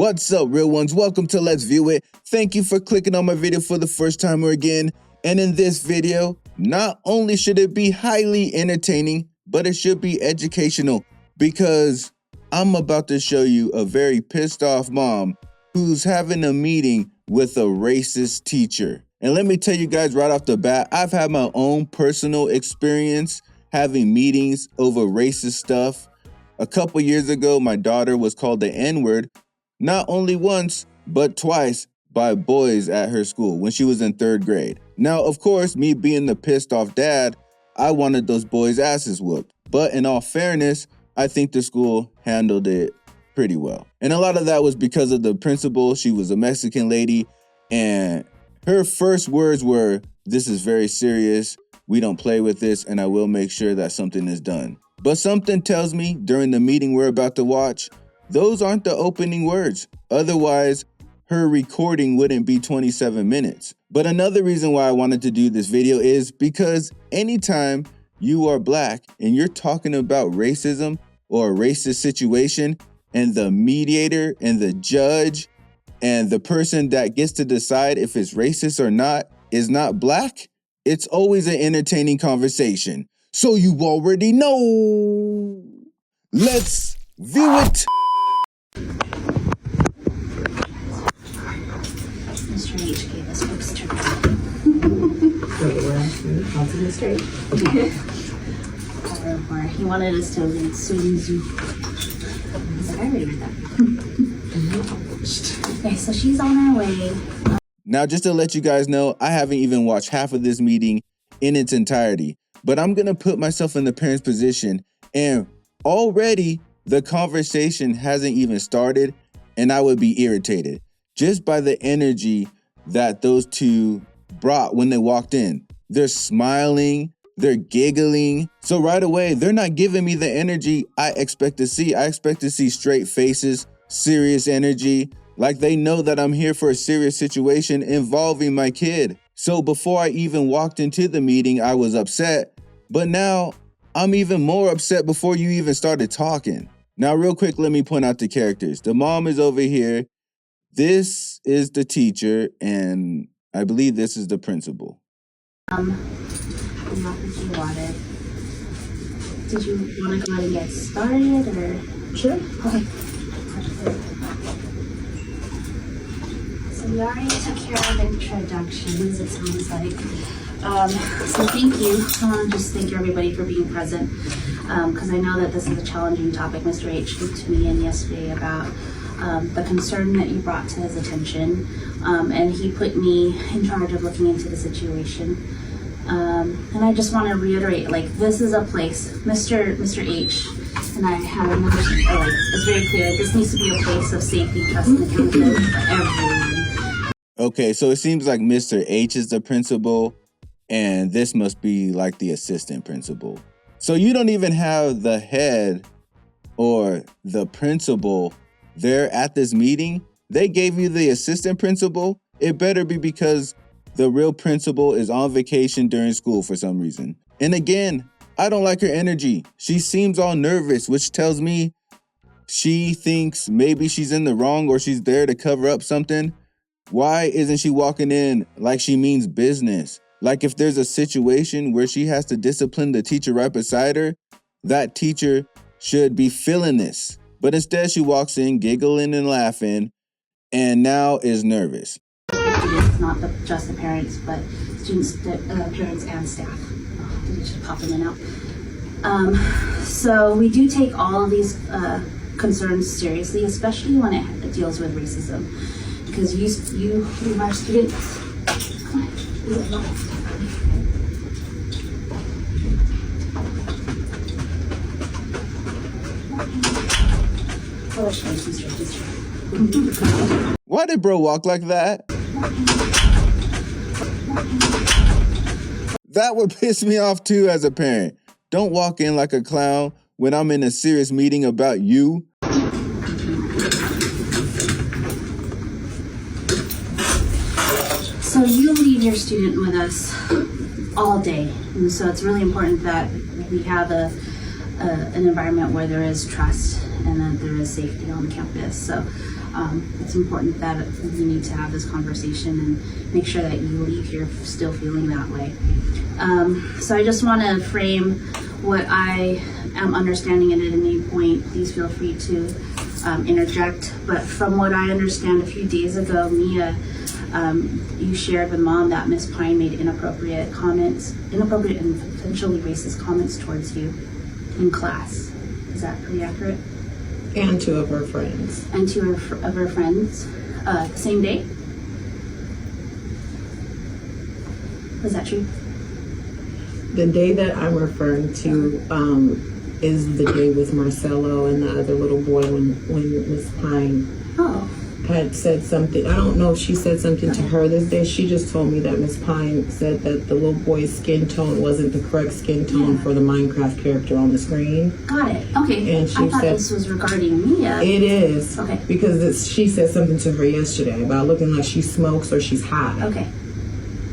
What's up, real ones? Welcome to Let's View It. Thank you for clicking on my video for the first time or again. And in this video, not only should it be highly entertaining, but it should be educational because I'm about to show you a very pissed off mom who's having a meeting with a racist teacher. And let me tell you guys right off the bat, I've had my own personal experience having meetings over racist stuff. A couple years ago, my daughter was called the N-word, not only once, but twice by boys at her school when she was in 3rd grade. Now, of course, me being the pissed off dad, I wanted those boys' asses whooped. But in all fairness, I think the school handled it pretty well. And a lot of that was because of the principal. She was a Mexican lady, and her first words were, "This is very serious. We don't play with this, and I will make sure that something is done." But something tells me during the meeting we're about to watch, those aren't the opening words. Otherwise, her recording wouldn't be 27 minutes. But another reason why I wanted to do this video is because anytime you are black and you're talking about racism or a racist situation, and the mediator and the judge and the person that gets to decide if it's racist or not is not black, it's always an entertaining conversation. So you already know. Let's view it. Mr. H gave us books to read. Mr. H. He wanted us to read Sun Tzu. He's like, I already read that. Okay, so she's on her way. Now, just to let you guys know, I haven't even watched half of this meeting in its entirety, but I'm going to put myself in the parent's position, and already the conversation hasn't even started, and I would be irritated just by the energy that those two brought when they walked in. They're smiling, they're giggling. So right away, they're not giving me the energy I expect to see. I expect to see straight faces, serious energy, like they know that I'm here for a serious situation involving my kid. So before I even walked into the meeting, I was upset, but now I'm even more upset before you even started talking. Now, real quick, let me point out the characters. The mom is over here. This is the teacher, and I believe this is the principal. Not that you wanted. Did you want to go ahead and get started, or? Sure. Okay. So we already took care of introductions, it sounds like. So thank you. I want to just thank everybody for being present, because I know that this is a challenging topic. Mr. H spoke to me in yesterday about the concern that you brought to his attention, and he put me in charge of looking into the situation. And I just want to reiterate, like, this is a place, Mr. H and I have another, it's very clear, this needs to be a place of safety, trust, and accountability for everyone. Okay, so it seems like Mr. H is the principal, and this must be like the assistant principal. So you don't even have the head or the principal there at this meeting. They gave you the assistant principal. It better be because the real principal is on vacation during school for some reason. And again, I don't like her energy. She seems all nervous, which tells me she thinks maybe she's in the wrong or she's there to cover up something. Why isn't she walking in like she means business? Like if there's a situation where she has to discipline the teacher right beside her, that teacher should be feeling this. But instead she walks in giggling and laughing and now is nervous. It's not just the parents, but students, parents and staff. They should pop in and out. So we do take all of these concerns seriously, especially when it deals with racism, because you are students. Come on, leave it alone. Why did bro walk like that? That would piss me off too as a parent. Don't walk in like a clown when I'm in a serious meeting about you. So you leave your student with us all day, and so it's really important that we have an environment where there is trust and that there is safety on campus. So It's important that we need to have this conversation and make sure that you leave here still feeling that way. So I just want to frame what I am understanding, and at any point, please feel free to interject. But from what I understand, a few days ago, Mia, you shared with Mom that Miss Pine made inappropriate and potentially racist comments towards you in class. Is that pretty accurate? And two of her friends. And two of her friends, the same day? Was that true? The day that I'm referring to is the day with Marcelo and the other little boy when Miss Pine had said something. I don't know if she said something to her this day. She just told me that Miss Pine said that the little boy's skin tone wasn't the correct skin tone for the Minecraft character on the screen. Got it. Okay. And she I thought said, this was regarding Mia. It is. Okay. Because she said something to her yesterday about looking like she smokes or she's high. Okay.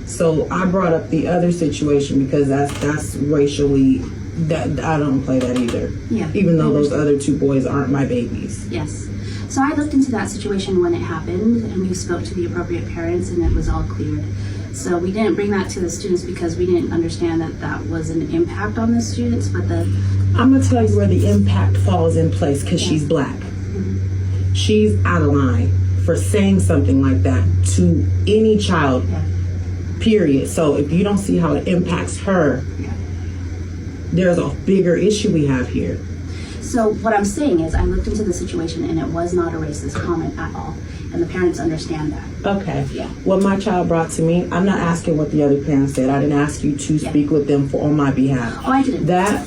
So I brought up the other situation because that's racially, that I don't play that either. Yeah. Even though those other two boys aren't my babies. Yes. So I looked into that situation when it happened, and we spoke to the appropriate parents, and it was all cleared. So we didn't bring that to the students because we didn't understand that that was an impact on the students, but I'm going to tell you where the impact falls in place because she's black. Mm-hmm. She's out of line for saying something like that to any child, period. So if you don't see how it impacts her, there's a bigger issue we have here. So what I'm saying is I looked into the situation and it was not a racist comment at all. And the parents understand that. Okay. Yeah. What my child brought to me, I'm not asking what the other parents said. I didn't ask you to speak with them on my behalf. Oh, I didn't. That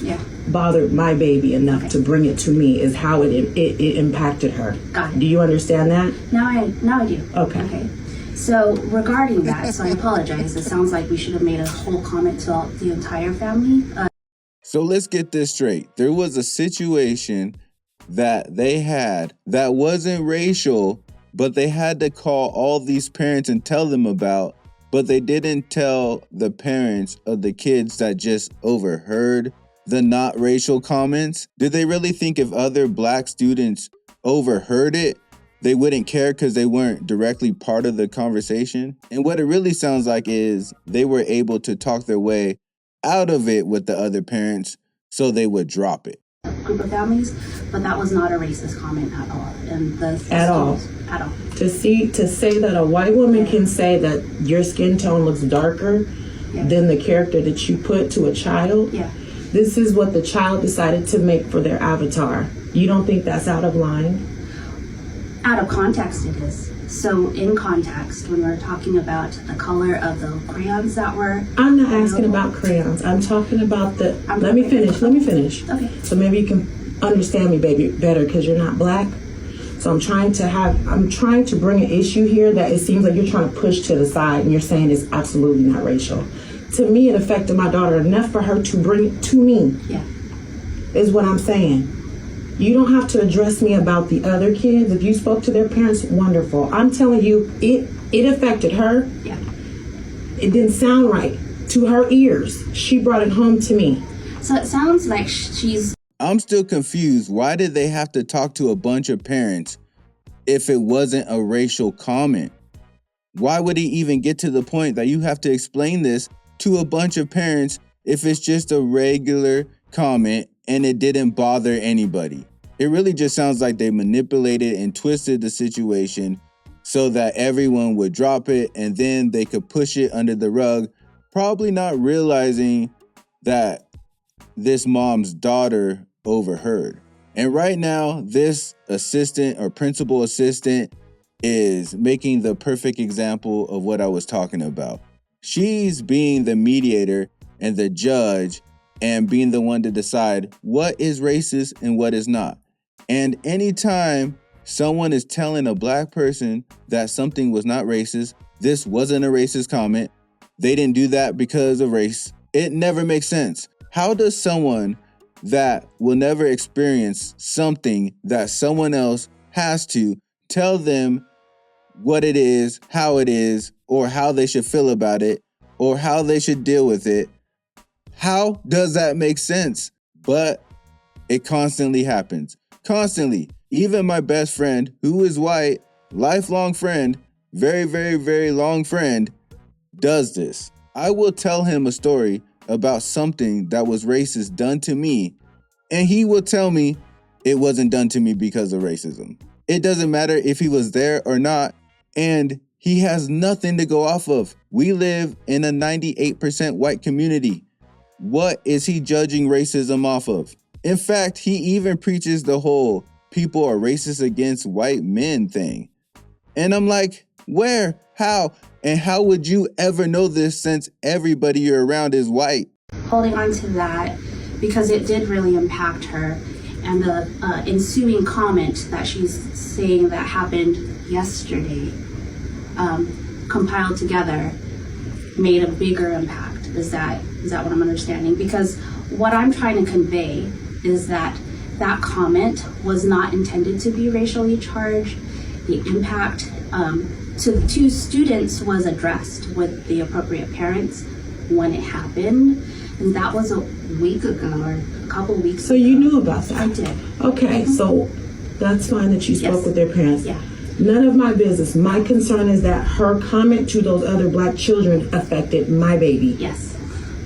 bothered my baby enough to bring it to me is how it impacted her. Got it. Do you understand that? Now I do. Okay. So regarding that, so I apologize. It sounds like we should have made a whole comment to the entire family. So let's get this straight. There was a situation that they had that wasn't racial, but they had to call all these parents and tell them about, but they didn't tell the parents of the kids that just overheard the not racial comments. Did they really think if other black students overheard it, they wouldn't care because they weren't directly part of the conversation? And what it really sounds like is they were able to talk their way out of it with the other parents so they would drop it. Group of families, but that was not a racist comment at all. And At all. To say that a white woman can say that your skin tone looks darker than the character that you put to a child. This is what the child decided to make for their avatar. You don't think that's out of line? Out of context it is. So in context, when we're talking about the color of the crayons that were... I'm not asking about crayons. I'm talking about the... Let me finish. Okay. So maybe you can understand me, baby, better because you're not black. So I'm trying to bring an issue here that it seems like you're trying to push to the side and you're saying it's absolutely not racial. To me, it affected my daughter enough for her to bring it to me. Is what I'm saying. You don't have to address me about the other kids. If you spoke to their parents, wonderful. I'm telling you, it affected her. It didn't sound right to her ears. She brought it home to me. So it sounds like she's... I'm still confused. Why did they have to talk to a bunch of parents if it wasn't a racial comment? Why would he even get to the point that you have to explain this to a bunch of parents if it's just a regular comment and it didn't bother anybody? It really just sounds like they manipulated and twisted the situation so that everyone would drop it and then they could push it under the rug, probably not realizing that this mom's daughter overheard. And right now, this assistant or principal assistant is making the perfect example of what I was talking about. She's being the mediator and the judge and being the one to decide what is racist and what is not. And anytime someone is telling a black person that something was not racist, this wasn't a racist comment, they didn't do that because of race, it never makes sense. How does someone that will never experience something that someone else has to tell them what it is, or how they should feel about it, or how they should deal with it? How does that make sense? But it constantly happens. Constantly. Even my best friend, who is white, lifelong friend, very, very, very long friend, does this. I will tell him a story about something that was racist done to me, and he will tell me it wasn't done to me because of racism. It doesn't matter if he was there or not, and he has nothing to go off of. We live in a 98% white community. What is he judging racism off of? In fact, he even preaches the whole people are racist against white men thing. And I'm like, where? How? And how would you ever know this since everybody you're around is white? Holding on to that because it did really impact her. And the ensuing comment that she's saying that happened yesterday, compiled together, made a bigger impact. Is that what I'm understanding? Because what I'm trying to convey is that that comment was not intended to be racially charged. The impact to the two students was addressed with the appropriate parents when it happened. And that was a week ago or a couple weeks ago. So you knew about that? I did. Okay, so that's fine that you spoke Yes. with their parents. Yeah. None of my business. My concern is that her comment to those other black children affected my baby. Yes.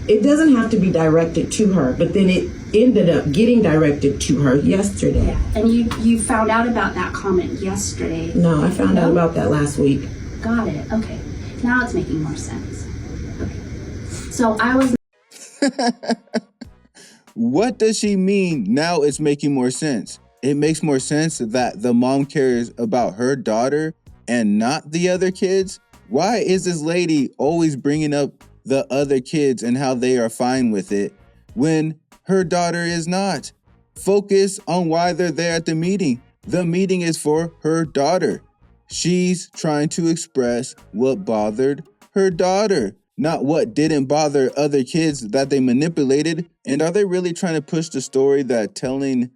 It doesn't have to be directed to her, but then it ended up getting directed to her yesterday. Yeah. And you found out about that comment yesterday. No, I found out about that last week. Got it. Okay. Now it's making more sense. Okay. So I was What does she mean now it's making more sense? It makes more sense that the mom cares about her daughter and not the other kids? Why is this lady always bringing up the other kids and how they are fine with it when her daughter is not? Focus on why they're there at the meeting. The meeting is for her daughter. She's trying to express what bothered her daughter, not what didn't bother other kids that they manipulated. And are they really trying to push the story that telling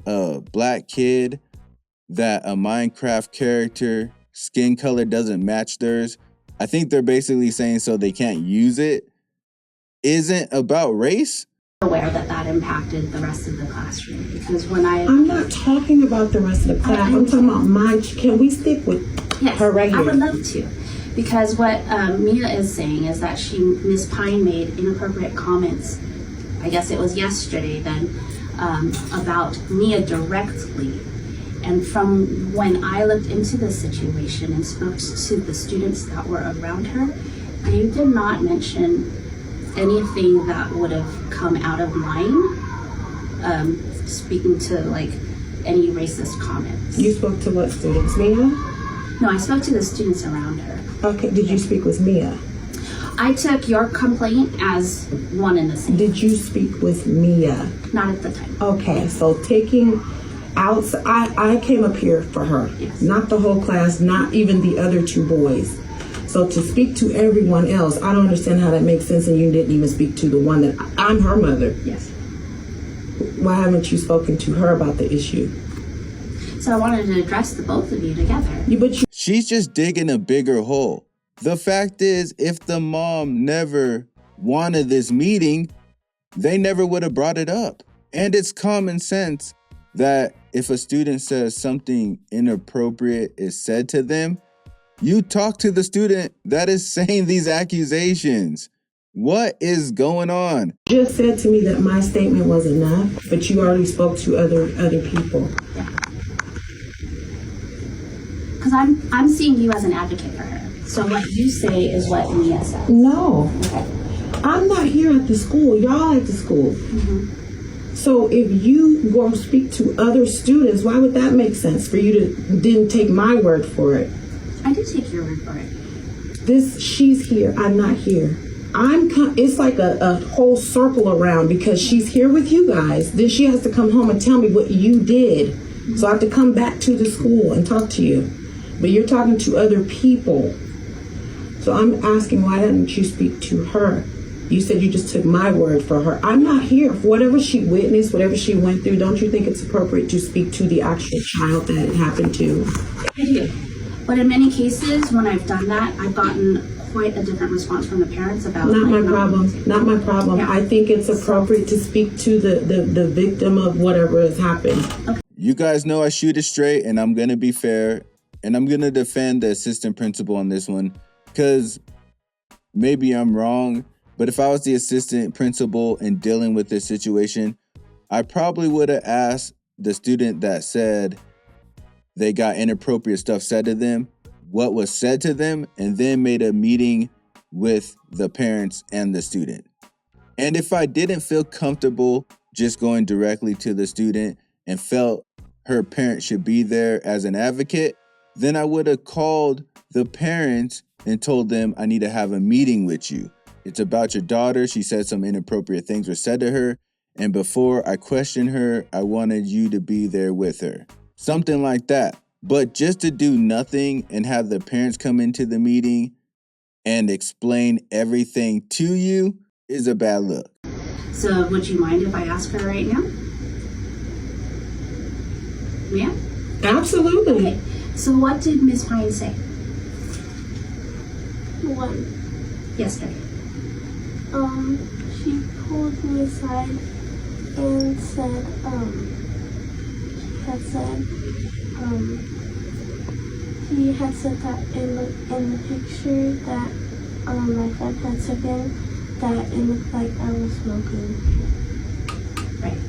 a black kid that a Minecraft character skin color doesn't match theirs? I think they're basically saying so they can't use it. Isn't about race? aware that that impacted the rest of the classroom because when I'm not talking about the rest of the class. I'm talking about can we stick with her right here? I would love to. Because what Mia is saying is that Ms. Pine made inappropriate comments, I guess it was yesterday then, about Mia directly. And from when I looked into the situation and spoke to the students that were around her, they did not mention anything that would have come out of line, speaking to like any racist comments. You spoke to what students, Mia? No, I spoke to the students around her. Okay, did you speak with Mia? I took your complaint as one and the same. Did you speak with Mia? Not at the time. Okay, so taking out, I came up here for her, Yes. not the whole class, not even the other two boys. So to speak to everyone else, I don't understand how that makes sense, and you didn't even speak to the one that, I'm her mother. Yes. Why haven't you spoken to her about the issue? So I wanted to address the both of you together. She's just digging a bigger hole. The fact is, if the mom never wanted this meeting, they never would have brought it up. And it's common sense that if a student says something inappropriate is said to them, you talk to the student that is saying these accusations. What is going on? You just said to me that my statement was enough, but you already spoke to other people. Yeah. Because I'm seeing you as an advocate for her. So what you say is what Mia says. No, Okay. I'm not here at the school. Y'all at the school. Mm-hmm. So if you go speak to other students, why would that make sense for you to didn't take my word for it? I did take your word for it. She's here. I'm not here. It's like a whole circle around because she's here with you guys. Then she has to come home and tell me what you did. So I have to come back to the school and talk to you. But you're talking to other people. So I'm asking, why didn't you speak to her? You said you just took my word for her. I'm not here. For whatever she witnessed, whatever she went through, don't you think it's appropriate to speak to the actual child that it happened to? I do. But in many cases, when I've done that, I've gotten quite a different response from the parents about Not my problem. Not my problem. Yeah. I think it's appropriate to speak to the victim of whatever has happened. Okay. You guys know I shoot it straight, and I'm going to be fair, and I'm going to defend the assistant principal on this one, because maybe I'm wrong, but if I was the assistant principal and dealing with this situation, I probably would have asked the student that said they got inappropriate stuff said to them, what was said to them, and then made a meeting with the parents and the student. And if I didn't feel comfortable just going directly to the student and felt her parent should be there as an advocate, then I would have called the parents and told them, I need to have a meeting with you. It's about your daughter. She said some inappropriate things were said to her. And before I question her, I wanted you to be there with her. Something like that. But just to do nothing and have the parents come into the meeting and explain everything to you is a bad look. So would you mind if I ask her right now? Yeah? Absolutely. Okay. So what did Miss Pine say? When Yesterday. she pulled me aside and said, he had said that in the picture that my friend had taken, that it looked like I was smoking. Right.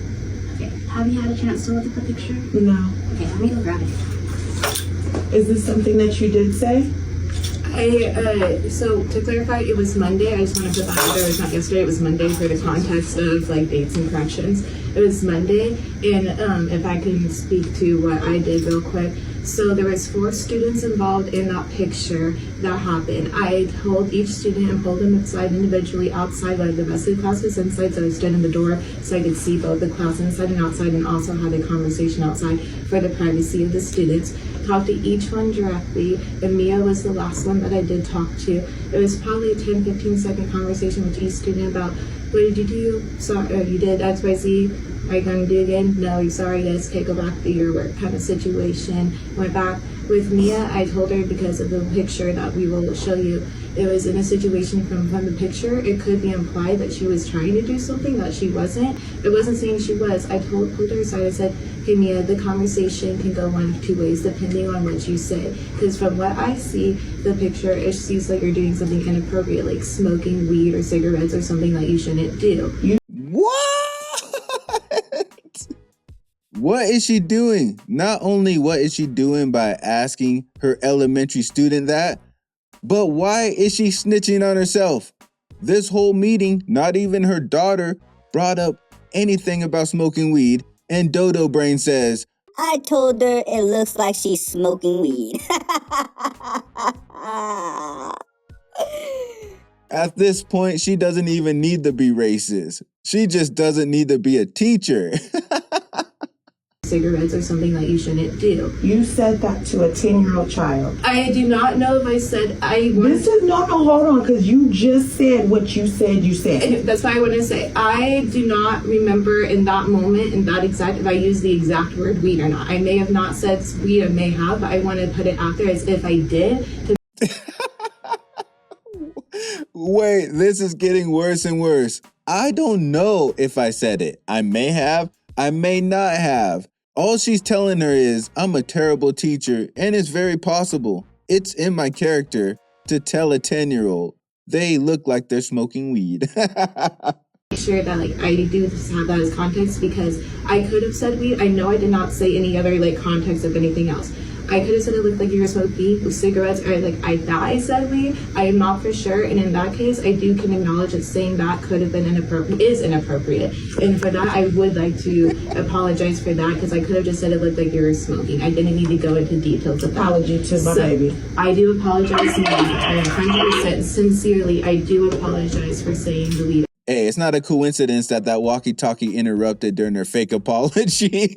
Okay. Have you had a chance to look at the picture? No. Okay, let me go grab it. Is this something that you did say? So to clarify, it was Monday. I just want to put that out there. It was not yesterday. It was Monday for the context of like dates and corrections. It was Monday, and if I can speak to what I did real quick. So there was 4 students involved in that picture that happened. I told each student and pulled them aside individually outside, while the rest of the class was inside. So I stood in the door so I could see both the class inside and outside, and also had a conversation outside for the privacy of the students. Talked to each one directly, and Mia was the last one that I did talk to. It was probably a 10-15 second conversation with each student about, what did you do? Sorry, you did XYZ. Are you going to do it again? No, you're sorry, yes, okay, go back to your work kind of situation. Went back with Mia. I told her, because of the picture that we will show you, it was in a situation from the picture, it could be implied that she was trying to do something that she wasn't. It wasn't saying she was. I pulled her aside. I said, hey Mia, the conversation can go one of 2 ways depending on what you say. Because from what I see, the picture, it seems like you're doing something inappropriate, like smoking weed or cigarettes or something that you shouldn't do. What? What is she doing? Not only what is she doing by asking her elementary student that, but why is she snitching on herself? This whole meeting, not even her daughter brought up anything about smoking weed, and Dodo Brain says, I told her it looks like she's smoking weed. At this point, she doesn't even need to be racist. She just doesn't need to be a teacher. Cigarettes or something that you shouldn't do. You said that to a 10-year-old child. I do not know if I said This is no, hold on, because you just said what you said you said. That's why I want to say, I do not remember in that moment, in that exact, if I used the exact word weed or not. I may have not said weed, I may have, but I want to put it out there as if I did. Wait, this is getting worse and worse. I don't know if I said it. I may have, I may not have. All she's telling her is, I'm a terrible teacher, and it's very possible. It's in my character to tell a 10-year-old they look like they're smoking weed. Sure that like I do have that as context, because I could have said weed. I know I did not say any other like context of anything else. I could have said it looked like you were smoking cigarettes, or like I thought I said weed. I am not for sure, and in that case, I do can acknowledge that saying that could have been inappropriate, is inappropriate, and for that, I would like to apologize for that, because I could have just said it looked like you were smoking. I didn't need to go into details of that. Apology to my baby. I do apologize, and 100% sincerely, I do apologize for saying the weed. Hey, it's not a coincidence that walkie-talkie interrupted during her fake apology.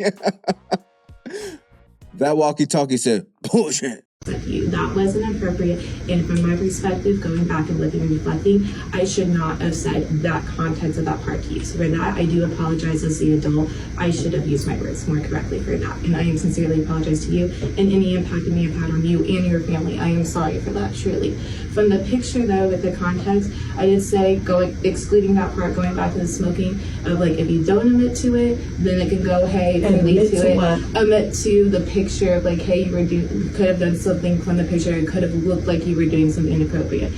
That walkie-talkie said, bullshit. with you. That wasn't appropriate, and from my perspective, going back and looking and reflecting, I should not have said that context of that part to you. So for that, I do apologize as the adult. I should have used my words more correctly for that, and I am sincerely apologize to you and any impact it may have had on you and your family. I am sorry for that, truly. From the picture though, with the context, I did say excluding that part, going back to the smoking, of like if you don't admit to it, then it can go, hey, relate to it. Admit to the picture of like, hey, you could have done something from the picture. It could have looked like you were doing something inappropriate.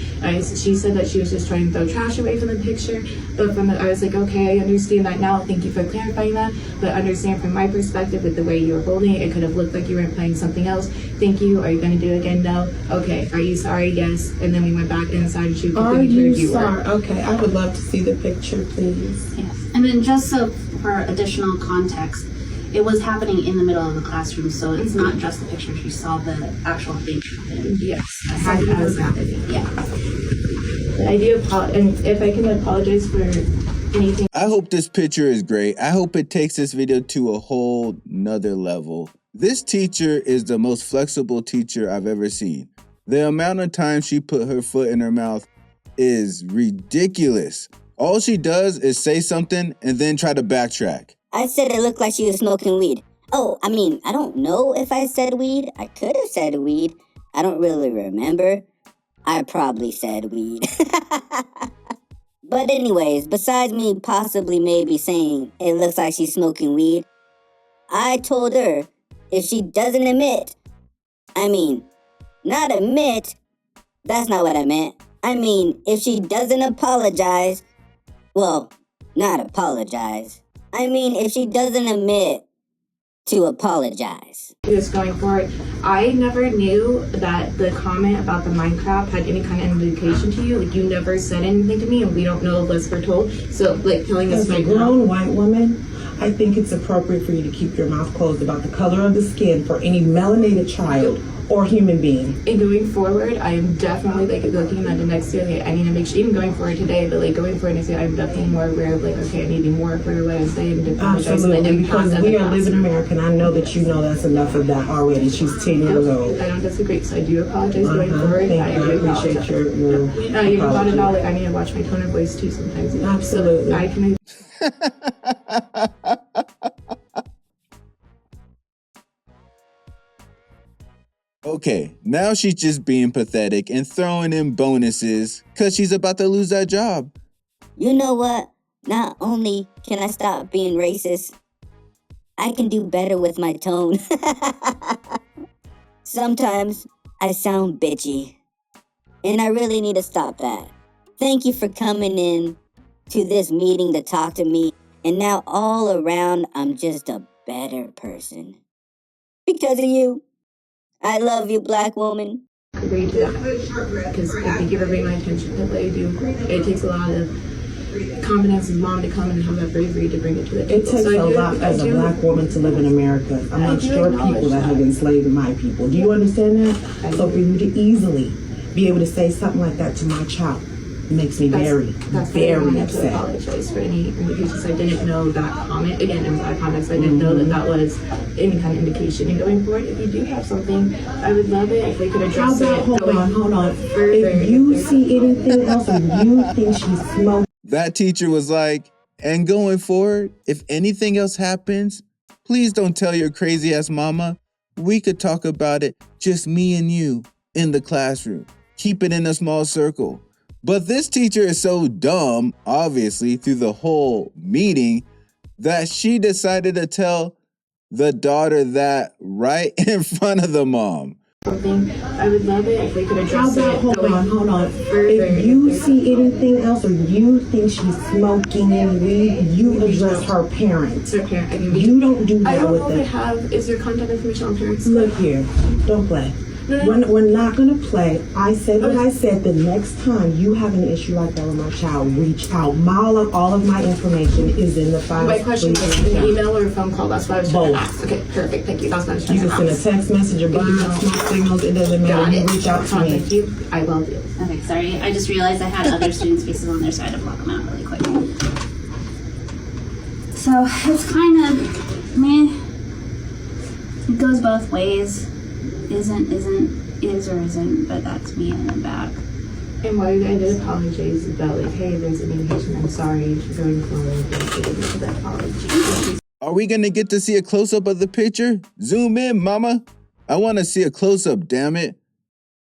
She said that she was just trying to throw trash away from the picture, but I was like, okay, I understand that now. Thank you for clarifying that. But understand from my perspective, with the way you were holding it, it could have looked like you were playing something else. Thank you. Are you going to do it again? No. Okay. Are you sorry? Yes. And then we went back inside and she continued to review. Okay, I would love to see the picture, please. Yes. And then just so for additional context, it was happening in the middle of the classroom, so it's not just the picture. She saw the actual thing happen. Yes. As was happening. Yeah. I do apologize, and if I can apologize for anything. I hope this picture is great. I hope it takes this video to a whole nother level. This teacher is the most flexible teacher I've ever seen. The amount of time she put her foot in her mouth is ridiculous. All she does is say something and then try to backtrack. I said it looked like she was smoking weed. Oh, I mean, I don't know if I said weed. I could have said weed. I don't really remember. I probably said weed. But anyways, besides me possibly maybe saying it looks like she's smoking weed, I told her if she doesn't admit, not admit, that's not what I meant. I mean, if she doesn't apologize, well, not apologize. I mean, if she doesn't admit to apologize. Just going forward, I never knew that the comment about the Minecraft had any kind of indication to you. Like, you never said anything to me, and we don't know unless we're told. So, like, telling us As a right now. grown white woman, I think it's appropriate for you to keep your mouth closed about the color of the skin for any melanated child or human being. And going forward, I am definitely like looking at the next year. Like, I need to make sure, even going forward today, but like going forward next year, I'm definitely more aware of like, okay, I need to be more aware of what I'm saying and apologize. Absolutely, because we are living in America, and I know that you know that's enough of that already. She's 10 years old. I don't disagree, so I do apologize going forward. I appreciate your you brought it out, like I need to watch my tone of voice too sometimes. Absolutely. So I can. Okay, now she's just being pathetic and throwing in bonuses because she's about to lose that job. You know what? Not only can I stop being racist, I can do better with my tone. Sometimes I sound bitchy, and I really need to stop that. Thank you for coming in to this meeting to talk to me, and now all around I'm just a better person. Because of you. I love you, black woman. Agree to that because I think you ever bring my attention to what you do. It takes a lot of confidence in mom to come and have that bravery to bring it to the table. It takes a lot as a black woman to live in America amongst your people that have enslaved my people. Do you understand that? So for you to easily be able to say something like that to my child makes me very upset. I apologize for any indications. I didn't know that comment. Again, in that context, I didn't know that that was any kind of indication. And going forward, if you do have something, I would love it if we could address it. Hold on. If you see anything else or you think she's smoking. That teacher was like, and going forward, if anything else happens, please don't tell your crazy ass mama. We could talk about it, just me and you, in the classroom. Keep it in a small circle. But this teacher is so dumb, obviously, through the whole meeting, that she decided to tell the daughter that right in front of the mom. Something, I would love it if we could address it. Hold on. If you see anything else or you think she's smoking weed, you address her parents. Her parent. You don't do that I don't with know if them. is there contact information on parents? Look here, don't play. We're not going to play. I said what I said. The next time you have an issue like that with my child, reach out. All of my information is in the file. My question is an email or a phone call. That's what I was trying to ask. Okay, perfect. Thank you. That's what I was trying to ask. You can send a text message or smoke signals. It doesn't matter. You reach out to me. Thank you. I will do. Okay, sorry. I just realized I had other students' faces on there, so I had to block them out really quick. So it's kind of, it goes both ways. Isn't is or isn't, but that's me in the back. And while I did apologize about like, hey, there's an indication, I'm sorry going forward. For the apology. Are we gonna get to see a close-up of the picture? Zoom in, mama. I wanna see a close-up, damn it.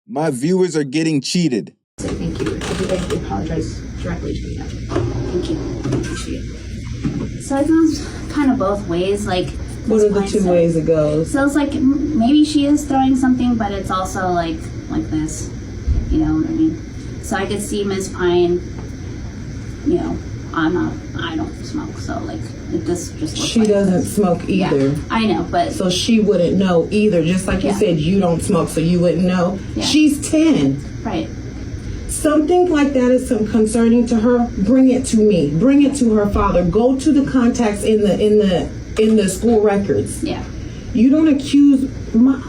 My viewers are getting cheated. So thank you. I apologize directly to you. Thank you. Appreciate it. So it goes kind of both ways. Like, What are the two ways it goes? so it's like maybe she is throwing something, but it's also like this. You know what I mean? So I could see Ms. Pine. You know, I don't smoke, so like this just looks She like doesn't this. smoke either. Yeah, I know, but So she wouldn't know either. Just like you Yeah. said, you don't smoke, so you wouldn't know. Yeah. She's 10. right. Something like that is concerning to her. Bring it to me. Bring it to her father. Go to the contacts in the school records. Yeah. You don't accuse my.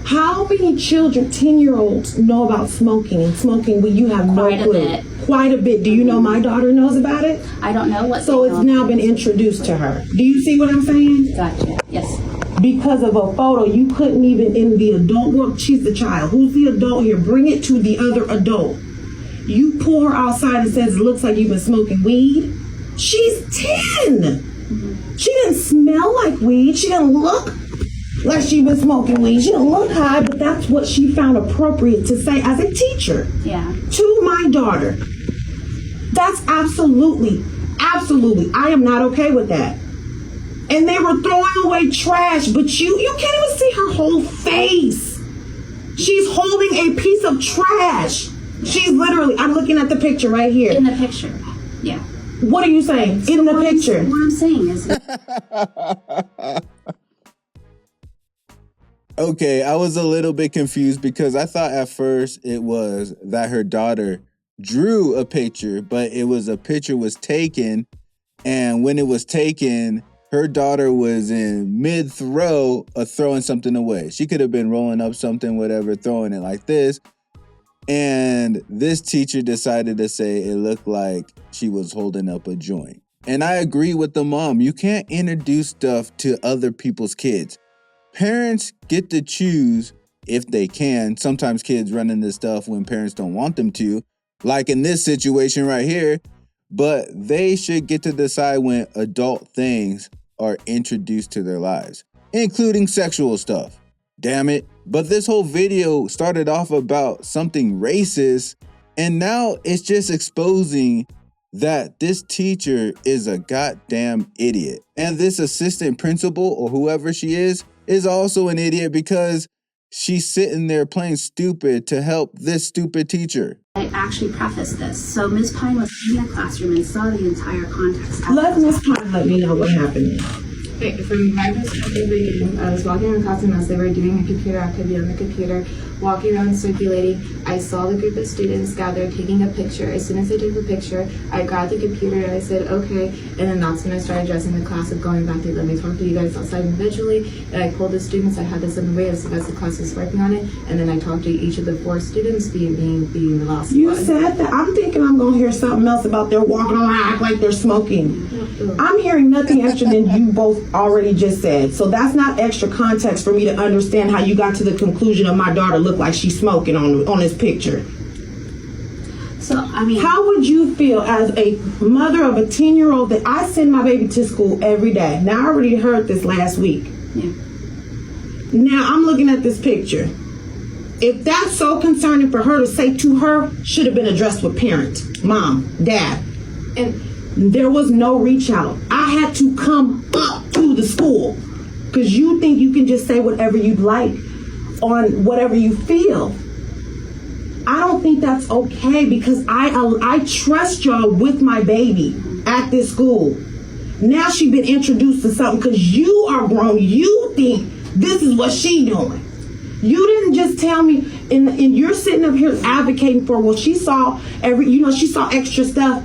How many children, 10-year-olds, know about smoking and smoking when you have Quite no a clue? bit. Quite a bit. Do you know my daughter knows about it? I don't know what. So they it's know. now been introduced to her. Do you see what I'm saying? Gotcha. Yes. Because of a photo, you couldn't even in the adult world. She's the child. Who's the adult here? Bring it to the other adult. You pull her outside and says, it looks like you've been smoking weed. She's 10. She didn't smell like weed. She didn't look like she was smoking weed. She didn't look high, but that's what she found appropriate to say as a teacher Yeah. to my daughter. That's absolutely, I am not okay with that. And they were throwing away trash, but you can't even see her whole face. She's holding a piece of trash. She's literally, I'm looking at the picture right here. In the picture. Yeah. What are you saying? In the picture. What I'm saying is. Okay, I was a little bit confused because I thought at first it was that her daughter drew a picture, but it was a picture was taken, and when it was taken, her daughter was in mid-throw of throwing something away. She could have been rolling up something, whatever, throwing it like this, and this teacher decided to say it looked like she was holding up a joint. And I agree with the mom. You can't introduce stuff to other people's kids. Parents get to choose if they can. Sometimes kids run into stuff when parents don't want them to, like in this situation right here, but they should get to decide when adult things are introduced to their lives, including sexual stuff. Damn it. But this whole video started off about something racist, and now it's just exposing that this teacher is a goddamn idiot. And this assistant principal, or whoever she is also an idiot because she's sitting there playing stupid to help this stupid teacher. I actually prefaced this. So Ms. Pine was in the classroom and saw the entire context. Let Miss Pine let me know what happened. Okay, from my perspective, I was walking around class as they were doing a computer activity on the computer, walking around circulating. I saw the group of students gathered taking a picture. As soon as I took the picture, I grabbed the computer and I said, okay. And then that's when I started addressing the class of going back to let me talk to you guys outside individually. And I pulled the students. I had this in the way as the class was working on it. And then I talked to each of the 4 students, being the last You one. said that. I'm thinking I'm going to hear something else about they're walking around act like they're smoking. I'm hearing nothing extra than you both already just said. So that's not extra context for me to understand how you got to the conclusion of my daughter looked like she's smoking on this picture. So, I mean, How would you feel as a mother of a 10-year-old that I send my baby to school every day? Now, I already heard this last week. yeah. Now, I'm looking at this picture. If that's so concerning for her to say to her, should have been addressed with parent, mom, dad. And There was no reach out. I had to come up to the school because you think you can just say whatever you'd like on whatever you feel. I don't think that's okay because I trust y'all with my baby at this school. Now she been introduced to something because you are grown. You think this is what she doing. You didn't just tell me, and you're sitting up here advocating for, well, she saw she saw extra stuff.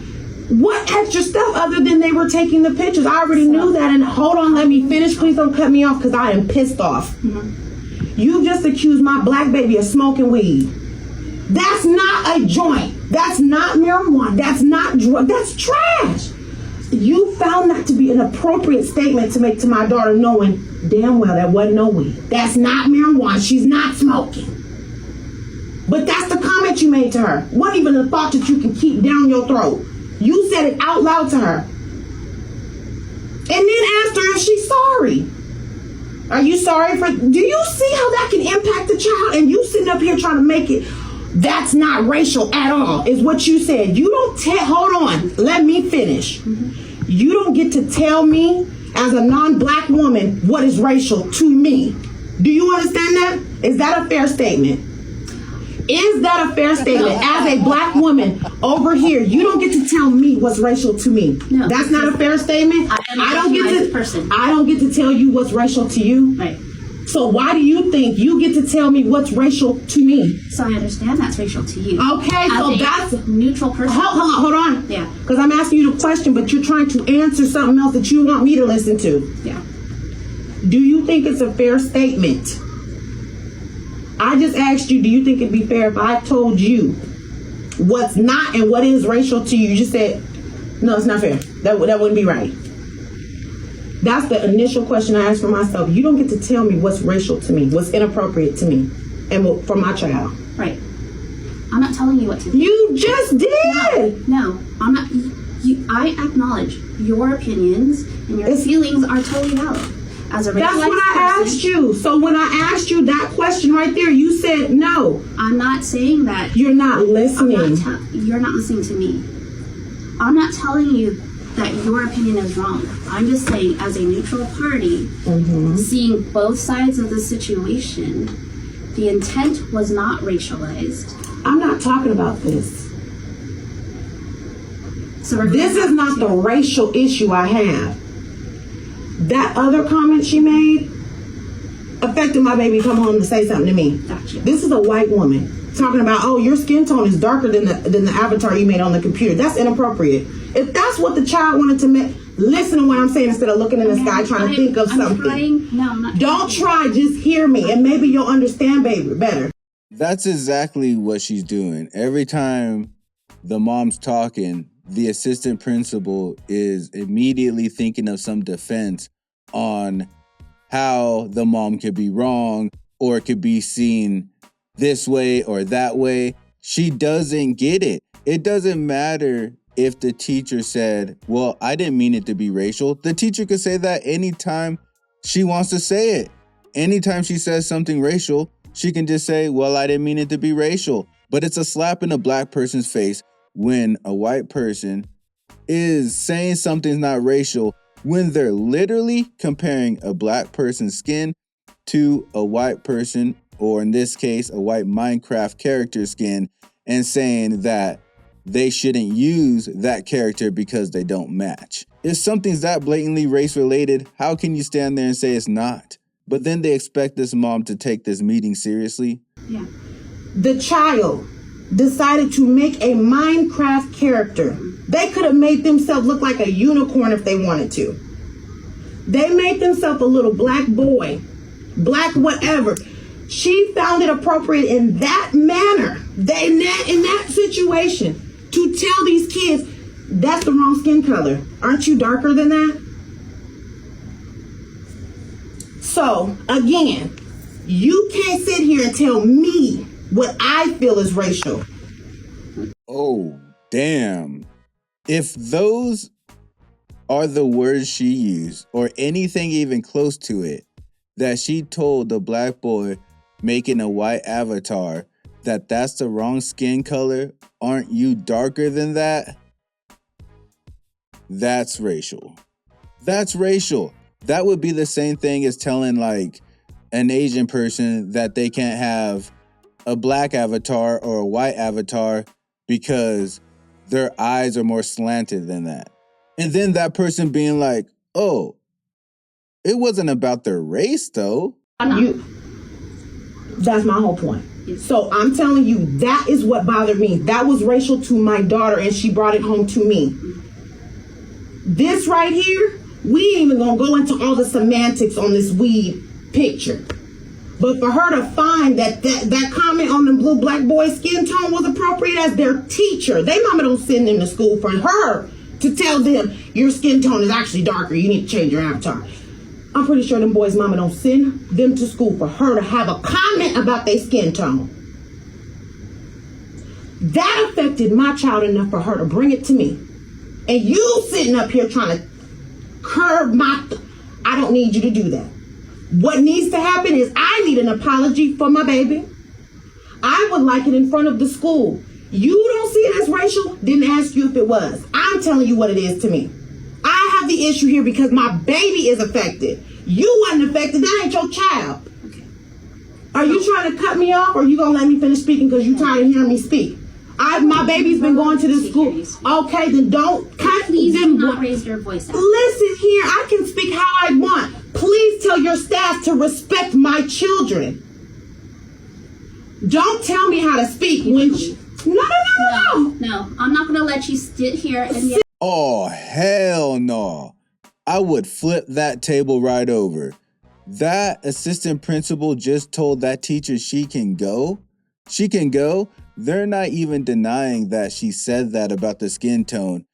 What extra stuff other than they were taking the pictures? I already knew that. And hold on, let me finish. Please don't cut me off because I am pissed off. Mm-hmm. You just accused my black baby of smoking weed. That's not a joint. That's not marijuana. That's not drug. That's trash. You found that to be an appropriate statement to make to my daughter, knowing damn well that wasn't no weed. That's not marijuana. She's not smoking. But that's the comment you made to her. Wasn't even a thought that you can keep down your throat. You said it out loud to her. And then asked her if she's sorry. Are you sorry for... Do you see how that can impact the child? And you sitting up here trying to make it... That's not racial at all, is what you said. You don't tell... Hold on. Let me finish. Mm-hmm. You don't get to tell me, as a non-black woman, what is racial to me. Do you understand that? Is that a fair statement? Is that a fair statement? As a black woman over here, you don't get to tell me what's racial to me. No, that's not a fair statement. I don't get to tell you what's racial to you. Right. So why do you think you get to tell me what's racial to me? So I understand that's racial to you. Okay, so that's a neutral person. Hold on. Yeah. Because I'm asking you the question, but you're trying to answer something else that you want me to listen to. Yeah. Do you think it's a fair statement? I just asked you, do you think it'd be fair if I told you what's not and what is racial to you? You just said, no, it's not fair. That wouldn't be right. That's the initial question I asked for myself. You don't get to tell me what's racial to me, what's inappropriate to me, and for my child. Right. I'm not telling you what to do. You just did. No, I'm not. I acknowledge your opinions and your feelings are totally valid. As a That's what I asked you. So when I asked you that question right there, you said no. I'm not saying that. You're not listening. You're not listening to me. I'm not telling you that your opinion is wrong. I'm just saying, as a neutral party, seeing both sides of the situation, the intent was not racialized. I'm not talking about this. So this is not the racial issue I have. That other comment she made affected my baby come home to say something to me. Gotcha. This is a white woman talking about, oh, your skin tone is darker than the avatar you made on the computer. That's inappropriate. If that's what the child wanted to make, listen to what I'm saying instead of looking in the sky trying to think of something. No, I'm not. Don't try, just hear me, and maybe you'll understand, baby, better. That's exactly what she's doing. Every time the mom's talking, the assistant principal is immediately thinking of some defense on how the mom could be wrong or it could be seen this way or that way. She doesn't get it. It doesn't matter if the teacher said, well, I didn't mean it to be racial. The teacher could say that anytime she wants to say it. Anytime she says something racial, she can just say, well, I didn't mean it to be racial. But it's a slap in a black person's face when a white person is saying something's not racial when they're literally comparing a black person's skin to a white person, or in this case, a white Minecraft character skin, and saying that they shouldn't use that character because they don't match. If something's that blatantly race related, how can you stand there and say it's not? But then they expect this mom to take this meeting seriously? Yeah. The child decided to make a Minecraft character. They could have made themselves look like a unicorn if they wanted to. They made themselves a little black boy, black whatever. She found it appropriate in that manner, in that situation, to tell these kids, that's the wrong skin color. Aren't you darker than that? So, again, you can't sit here and tell me what I feel is racial. Oh, damn. If those are the words she used, or anything even close to it, that she told the black boy making a white avatar that that's the wrong skin color, aren't you darker than that? That's racial. That's racial. That would be the same thing as telling like an Asian person that they can't have a black avatar or a white avatar because their eyes are more slanted than that. And then that person being like, oh, it wasn't about their race though. That's my whole point. So I'm telling you, that is what bothered me. That was racial to my daughter and she brought it home to me. This right here, we ain't even gonna go into all the semantics on this weed picture. But for her to find that comment on the blue black boy skin tone was appropriate as their teacher. They mama don't send them to school for her to tell them your skin tone is actually darker. You need to change your avatar. I'm pretty sure them boys' mama don't send them to school for her to have a comment about their skin tone. That affected my child enough for her to bring it to me. And you sitting up here trying to curb I don't need you to do that. What needs to happen is I need an apology for my baby. I would like it in front of the school. You don't see it as racial, didn't ask you if it was. I'm telling you what it is to me. I have the issue here because my baby is affected. You wasn't affected, that ain't your child. Okay. Are you trying to cut me off or are you gonna let me finish speaking because you tired of hearing me speak? My baby's been going to this school. Okay, then don't cut Please them. do not raise your voice out. Listen here, I can speak how I want. Please tell your staff to respect my children. Don't tell me how to speak when No, I'm not gonna let you sit here and yell. Oh, hell no. I would flip that table right over. That assistant principal just told that teacher she can go. She can go. They're not even denying that she said that about the skin tone.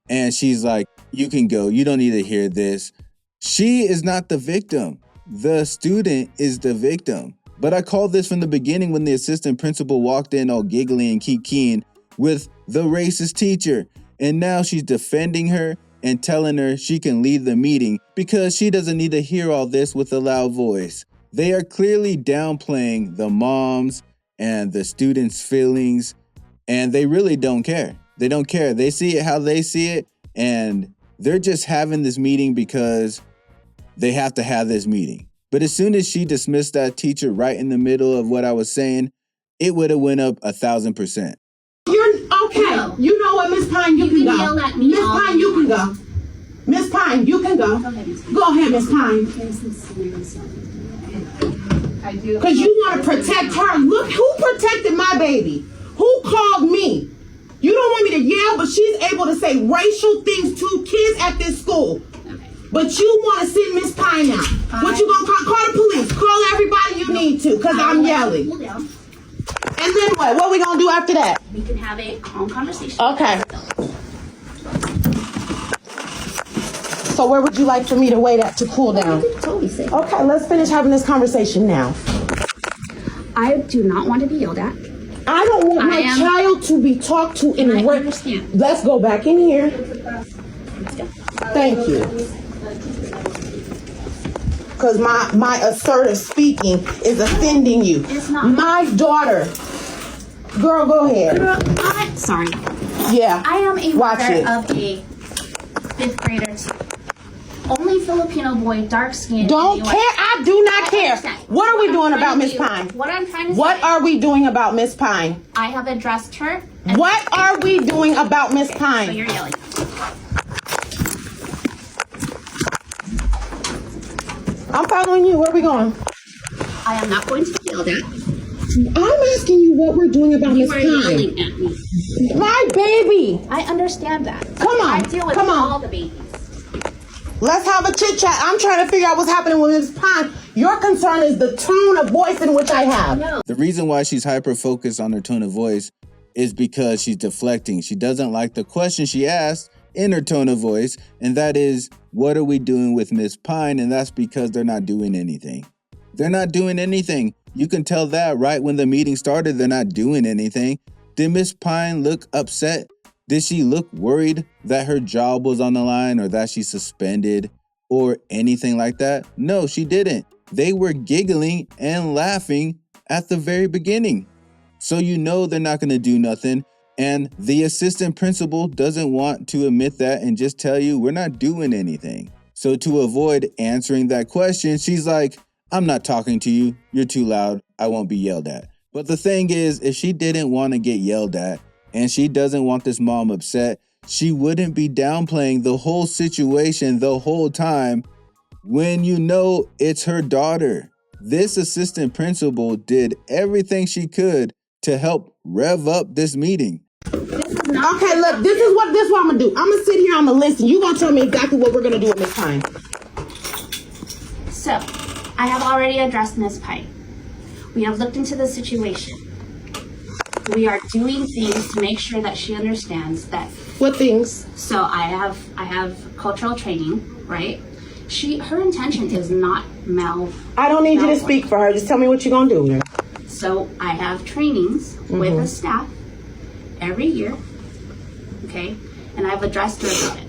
And she's like, you can go. You don't need to hear this. She is not the victim. The student is the victim. But I called this from the beginning when the assistant principal walked in all giggly and kikiing with the racist teacher. And now she's defending her and telling her she can leave the meeting because she doesn't need to hear all this with a loud voice. They are clearly downplaying the moms and the students' feelings, and they really don't care. They don't care. They see it how they see it, and they're just having this meeting because they have to have this meeting. But as soon as she dismissed that teacher right in the middle of what I was saying, it would have went up 1,000%. You're okay. No. You know what, Miss Pine, you can go. Yell at me Miss all Pine, you can go. Miss Pine, you can go. Go ahead, Miss Pine. Go ahead, Miss Pine. I do. Because you want to protect her. Look, who protected my baby? Who called me? You don't want me to yell, but she's able to say racial things to kids at this school. Okay. But you want to send Miss Pine out. What you gonna call? Call the police. Call everybody you need to, because I'm yelling. Cool down. And then what? What we gonna do after that? We can have a calm conversation. Okay. So where would you like for me to wait at to cool down? Totally safe. Okay, let's finish having this conversation now. I do not want to be yelled at. I don't want my am- child to be talked to in I a way. understand. Let's go back in here. Let's go. Thank you. Because my assertive speaking is offending you. It's not. My daughter. Girl, go ahead. I'm sorry. Yeah. I am a Watch mother it. of a 5th grader too. Only Filipino boy, dark skin. Don't care. I do not care. What are we doing about Miss Pine? What I'm trying to What say. are we doing about Miss Pine? I have addressed her. And What are we doing about Miss So Pine? you're yelling. I'm following you. Where are we going? I am not going to be yelled at. I'm asking you what we're doing about You Miss are Pine. yelling at me. My baby. I understand that. Come on. I deal with Come on. all the babies. Let's have a chit chat. I'm trying to figure out what's happening with Miss Pine. Your concern is the tone of voice in which I have. No. The reason why she's hyper focused on her tone of voice is because she's deflecting. She doesn't like the question she asked in her tone of voice, and that is, what are we doing with Miss Pine? And that's because they're not doing anything. They're not doing anything. You can tell that right when the meeting started, they're not doing anything. Did Miss Pine look upset? Did she look worried that her job was on the line or that she's suspended or anything like that? No, she didn't. They were giggling and laughing at the very beginning. So you know they're not going to do nothing. And the assistant principal doesn't want to admit that and just tell you we're not doing anything. So to avoid answering that question, she's like, I'm not talking to you. You're too loud. I won't be yelled at. But the thing is, if she didn't want to get yelled at and she doesn't want this mom upset, she wouldn't be downplaying the whole situation the whole time when you know it's her daughter. This assistant principal did everything she could to help rev up this meeting. Okay, look, this is what I'm gonna do. I'm gonna sit here, I'm gonna listen. You gonna tell me exactly what we're gonna do with Miss Pine. So, I have already addressed Miss Pine. We have looked into the situation. We are doing things to make sure that she understands that. What things? So I have cultural training, right? Her intention is not I don't need you to speak for her. Just tell me what you're gonna do with her. So I have trainings with the staff every year, okay? And I've addressed her about it.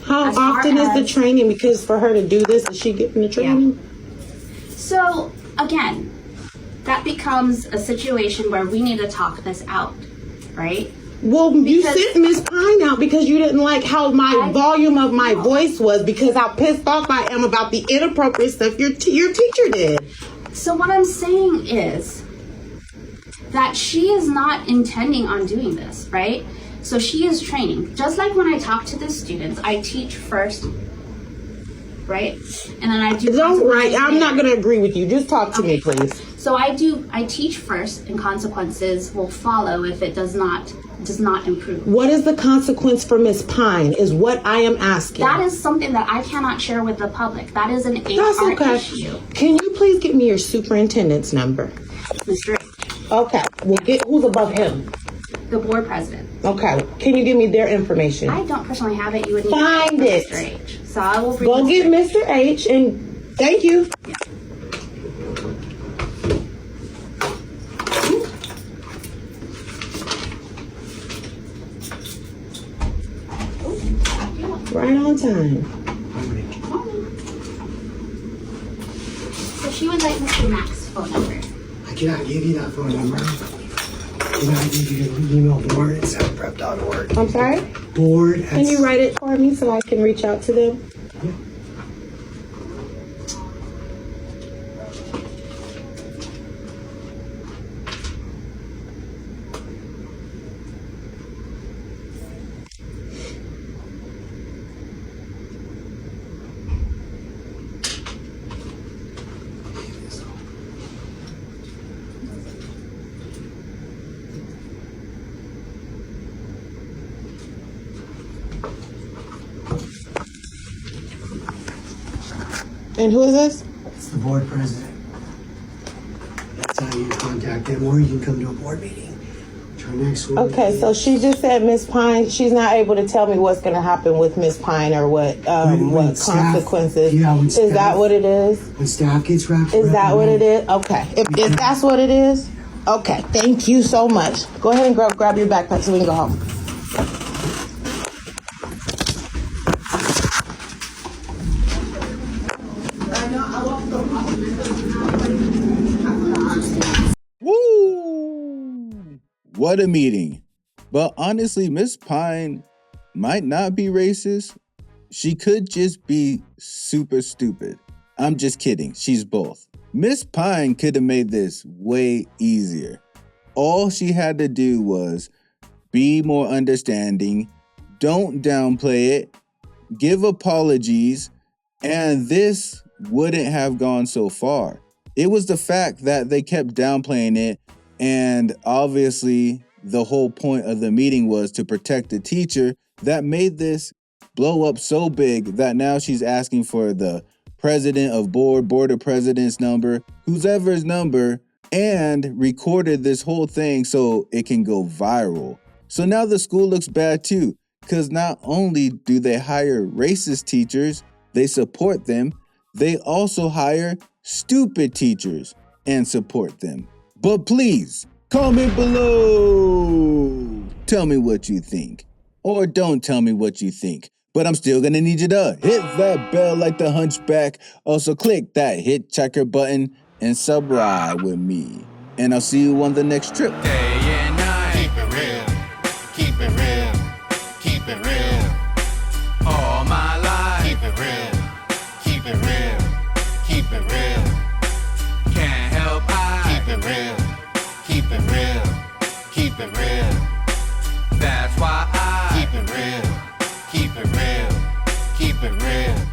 How As far often is the as- training? Because for her to do this, is she getting the training? So, again, that becomes a situation where we need to talk this out, right? Well, you Because- sent Miss Pine out because you didn't like how my volume of my voice was, because how pissed off I am about the inappropriate stuff your teacher did. So what I'm saying is that she is not intending on doing this, right? So she is training. Just like when I talk to the students, I teach first, right? And then I do. Don't write. I'm not later. going to agree with you. Just talk to me, please. So I teach first, and consequences will follow if it does not improve. What is the consequence for Miss Pine is what I am asking. That is something that I cannot share with the public. That is an That's HR okay. issue. Can you please give me your superintendent's number? Mr. H, Okay. Well, who's above him? the board president. Okay. Can you give me their information? I don't personally have it. You would need Find to it. Mr. H. So I will bring Go Mr. get Mr. H and thank you. Right on time. So she would like Mr. Max's phone number. I cannot give you that phone number. Can I give you an email board at soundprep.org? I'm sorry? Board at Can you write it for me so I can reach out to them? And who is this? It's the board president. That's how you contact them, or you can come to a board meeting. Which our next one. Okay, so she just said Miss Pine, she's not able to tell me what's going to happen with Miss Pine or what When staff- consequences. yeah, when Is that staff- what it is? When staff gets wrapped Is up that what in it is? Okay. If that's what it is, okay. Thank you so much. Go ahead and grab your backpack so we can go home. Woo! What a meeting. But honestly, Miss Pine might not be racist. She could just be super stupid. I'm just kidding. She's both. Miss Pine could have made this way easier. All she had to do was be more understanding, don't downplay it, give apologies, and this wouldn't have gone so far. It was the fact that they kept downplaying it, and obviously the whole point of the meeting was to protect the teacher that made this blow up so big that now she's asking for the president of board of president's number, whoever's number, and recorded this whole thing so it can go viral. So now the school looks bad too, because not only do they hire racist teachers, they support them, they also hire stupid teachers and support them. But please, comment below. Tell me what you think. Or don't tell me what you think. But I'm still gonna need you to hit that bell like the hunchback. Also click that hit checker button and subscribe with me. And I'll see you on the next trip. Day and night. Keep it real. Keep it real. Keep it real. All my life. Keep it real. Keep it real. Keep it real. Can't help I. Keep it real. Keep it real. Keep it real. That's why I. Keep it real. Keep it real. Keep it real.